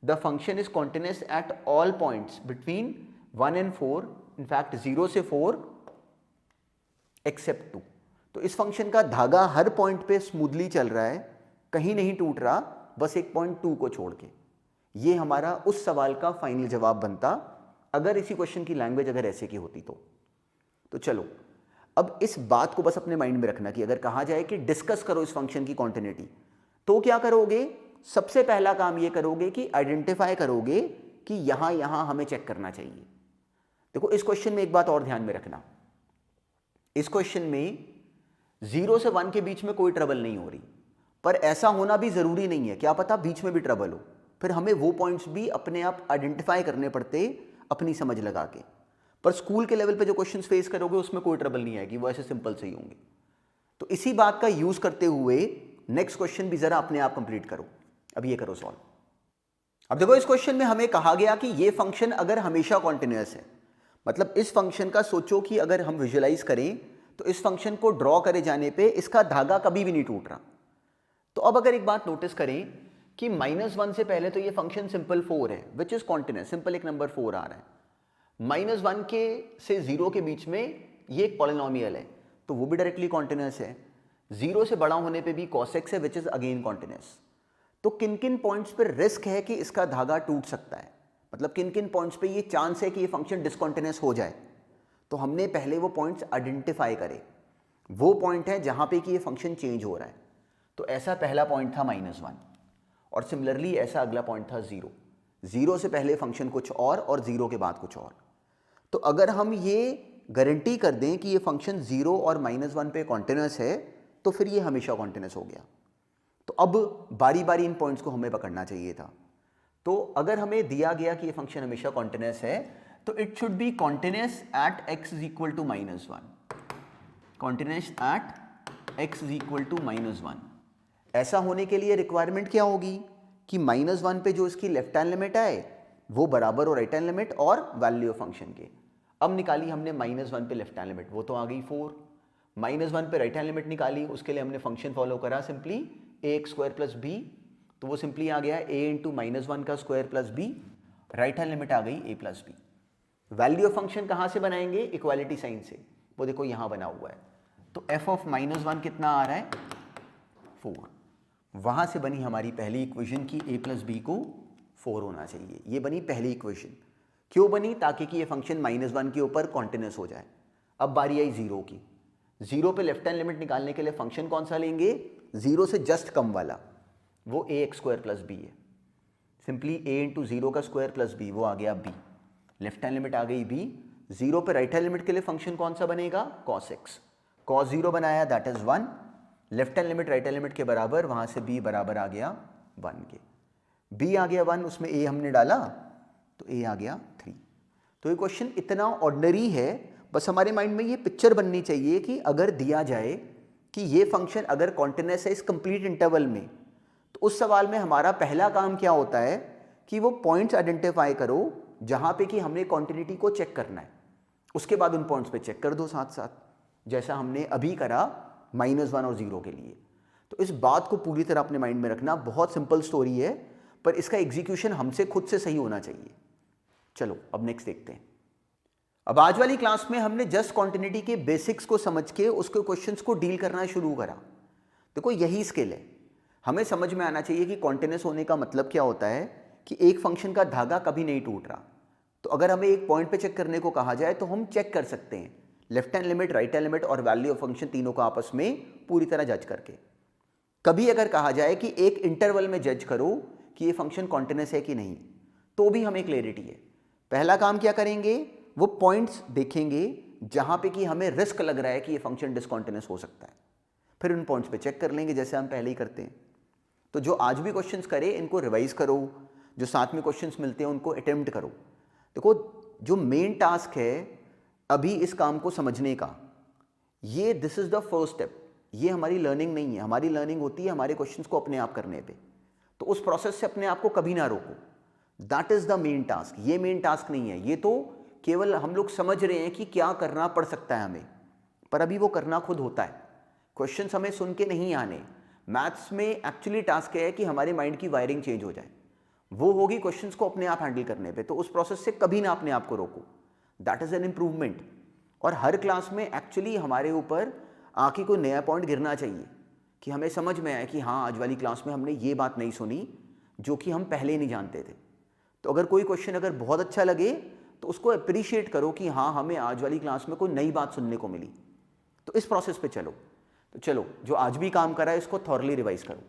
the function is continuous at all points between 1 and 4, in fact 0 से 4 एक्सेप्ट 2। तो इस फंक्शन का धागा हर पॉइंट पे स्मूथली चल रहा है, कहीं नहीं टूट रहा, बस एक पॉइंट 2 को छोड़ के। ये हमारा उस सवाल का फाइनल जवाब बनता, अगर इसी क्वेश्चन की लैंग्वेज अगर ऐसे की होती तो चलो अब इस बात को बस अपने माइंड में रखना कि अगर कहा जाए कि डिस्कस करो इस फंक्शन की कॉन्टिन्यूटी, तो क्या करोगे, सबसे पहला काम ये करोगे कि आइडेंटिफाई करोगे कि यहां यहां हमें चेक करना चाहिए। देखो इस क्वेश्चन में एक बात और ध्यान में रखना, इस क्वेश्चन में 0 से 1 के बीच में कोई ट्रबल नहीं हो रही, पर ऐसा होना भी जरूरी नहीं है, क्या पता बीच में भी ट्रबल हो, फिर हमें वो पॉइंट्स भी अपने आप आइडेंटिफाई करने पड़ते अपनी समझ लगा के। पर स्कूल के लेवल पे जो क्वेश्चंस फेस करोगे उसमें कोई ट्रबल नहीं आएगी, वो ऐसे सिंपल से ही होंगे। तो इसी बात का यूज करते हुए नेक्स्ट क्वेश्चन भी जरा अपने आप कंप्लीट करो। अब ये करो सॉल्व। अब देखो इस क्वेश्चन में हमें कहा गया कि ये फंक्शन अगर हमेशा कॉन्टिन्यूअस है, मतलब इस फंक्शन का सोचो कि अगर हम विजुअलाइज करें तो इस फंक्शन को ड्रॉ करे जाने पे इसका धागा कभी भी नहीं टूट रहा। तो अब अगर एक बात नोटिस करें कि -1 से पहले तो ये फंक्शन सिंपल 4 है विच इज कॉन्टिन्यूअस, सिंपल एक नंबर 4 आ रहा है। -1 के से 0 के बीच में ये एक पॉलिनोमियल है, तो वो भी डायरेक्टली कॉन्टिन्यूअस है। 0 से बड़ा होने पे भी cos x है विच इज अगेन कॉन्टिन्यूअस। तो किन किन पॉइंट्स पर रिस्क है कि इसका धागा टूट सकता है, मतलब किन किन पॉइंट्स पे ये चांस है कि ये फंक्शन डिसकॉन्टिन्यूअस हो जाए, तो हमने पहले वो पॉइंट्स आइडेंटिफाई करे। वो पॉइंट है जहां पे कि ये फंक्शन चेंज हो रहा है। तो ऐसा पहला पॉइंट था -1, और सिमिलरली ऐसा अगला पॉइंट था 0। 0 से पहले फंक्शन कुछ और 0 के बाद कुछ और। तो अगर हम ये गारंटी कर दें कि ये फंक्शन 0 और -1 पे कॉन्टिन्यूअस है, तो फिर ये हमेशा कॉन्टिन्यूअस हो गया। तो अब बारी बारी इन पॉइंट्स को हमें पकड़ना चाहिए था। तो अगर हमें दिया गया कि ये फंक्शन हमेशा कॉन्टिन्यूअस है, तो it should be continuous at x is equal to -1, continuous at x is equal to -1। ऐसा होने के लिए रिक्वायरमेंट क्या होगी कि -1 पे जो इसकी लेफ्ट हैंड लिमिट आए वो बराबर हो राइट हैंड लिमिट और वैल्यू ऑफ फंक्शन के। अब निकाली हमने -1 पे लेफ्ट हैंड लिमिट, वो तो आ गई 4। -1 पे राइट हैंड लिमिट निकाली, उसके लिए हमने फंक्शन फॉलो करा सिंपली ax² प्लस बी, तो वो सिंपली आ गया a इंटू -1 का square plus b, right hand limit आ गई a plus b. Value of function कहाँ से बनाएंगे? इक्वालिटी साइन से, वो देखो यहाँ बना हुआ है। तो f ऑफ -1 कितना आ रहा है? 4। वहाँ से बनी हमारी पहली इक्वेशन की a प्लस बी को 4 होना चाहिए। ये बनी पहली इक्वेशन। क्यों बनी? ताकि कि ये फंक्शन -1 के ऊपर कॉन्टिन्यूस हो जाए। अब बारी आई 0 की। 0 पे लेफ्ट हैंड लिमिट निकालने के लिए फंक्शन कौन सा लेंगे? 0 से जस्ट कम वाला, वो ax² प्लस बी है। सिंपली a इंटू 0 का स्क्वायर प्लस बी, वो आ गया b। लेफ्ट हैंड लिमिट आ गई b। 0 पे राइट हैंड लिमिट के लिए फंक्शन कौन सा बनेगा? cos x। cos 0 बनाया, that is 1। Left hand limit right hand limit के बराबर, वहां से b बराबर आ गया 1 के। b आ गया 1, उसमें a हमने डाला तो a आ गया 3। तो ये क्वेश्चन इतना ऑर्डिनरी है, बस हमारे माइंड में ये पिक्चर बननी चाहिए कि अगर दिया जाए कि ये फंक्शन अगर कॉन्टिन्यूस है इस कंप्लीट इंटरवल में, तो उस सवाल में हमारा पहला काम क्या होता है कि वो पॉइंट्स आइडेंटिफाई करो जहां पे कि हमने कॉन्टिन्यूटी को चेक करना है। उसके बाद उन पॉइंट्स पे चेक कर दो साथ साथ, जैसा हमने अभी करा -1 और 0 के लिए। तो इस बात को पूरी तरह अपने माइंड में रखना। बहुत सिंपल स्टोरी है, पर इसका एग्जीक्यूशन हमसे खुद से सही होना चाहिए। चलो अब नेक्स्ट देखते हैं। अब आज वाली क्लास में हमने जस्ट कॉन्टिन्यूटी के बेसिक्स को समझ के उसके क्वेश्चंस को डील करना शुरू करा। देखो यही स्किल है, हमें समझ में आना चाहिए कि कॉन्टिन्यूस होने का मतलब क्या होता है, कि एक फंक्शन का धागा कभी नहीं टूट रहा। तो अगर हमें एक पॉइंट पे चेक करने को कहा जाए तो हम चेक कर सकते हैं left hand limit, right hand limit और वैल्यू ऑफ फंक्शन तीनों को आपस में पूरी तरह जज करके। कभी अगर कहा जाए कि एक इंटरवल में जज करो कि ये फंक्शन कॉन्टिन्यूस है कि नहीं, तो भी हमें क्लैरिटी है। पहला काम क्या करेंगे, वो पॉइंट्स देखेंगे जहां पे कि हमें रिस्क लग रहा है कि ये फंक्शन डिसकॉन्टिन्यूस हो सकता है, फिर उन पॉइंट्स पे चेक कर लेंगे जैसे हम पहले ही करते हैं। तो जो आज भी क्वेश्चंस करे इनको रिवाइज करो, जो साथ में क्वेश्चंस मिलते हैं उनको अटेम्प्ट करो। देखो जो मेन टास्क है अभी इस काम को समझने का, ये this is the first step. ये हमारी लर्निंग नहीं है, हमारी लर्निंग होती है हमारे क्वेश्चंस को अपने आप करने पे। तो उस प्रोसेस से अपने आप को कभी ना रोको, that is the main task. ये मेन टास्क नहीं है, ये तो केवल हम लोग समझ रहे हैं कि क्या करना पड़ सकता है हमें, पर अभी वो करना खुद होता है। क्वेश्चंस हमें सुन के नहीं आने। मैथ्स में एक्चुअली टास्क है कि हमारे माइंड की वायरिंग चेंज हो जाए, वो होगी क्वेश्चंस को अपने आप हैंडल करने पे। तो उस प्रोसेस से कभी ना अपने आप को रोको, दैट इज एन इम्प्रूवमेंट। और हर क्लास में एक्चुअली हमारे ऊपर आके कोई नया पॉइंट गिरना चाहिए कि हमें समझ में आए कि हाँ आज वाली क्लास में हमने ये बात नहीं सुनी जो कि हम पहले नहीं जानते थे। तो अगर कोई क्वेश्चन अगर बहुत अच्छा लगे तो उसको अप्रिशिएट करो कि हाँ हमें आज वाली क्लास में कोई नई बात सुनने को मिली। तो इस प्रोसेस पे चलो। तो चलो जो आज भी काम करा है इसको थॉरली रिवाइज करो।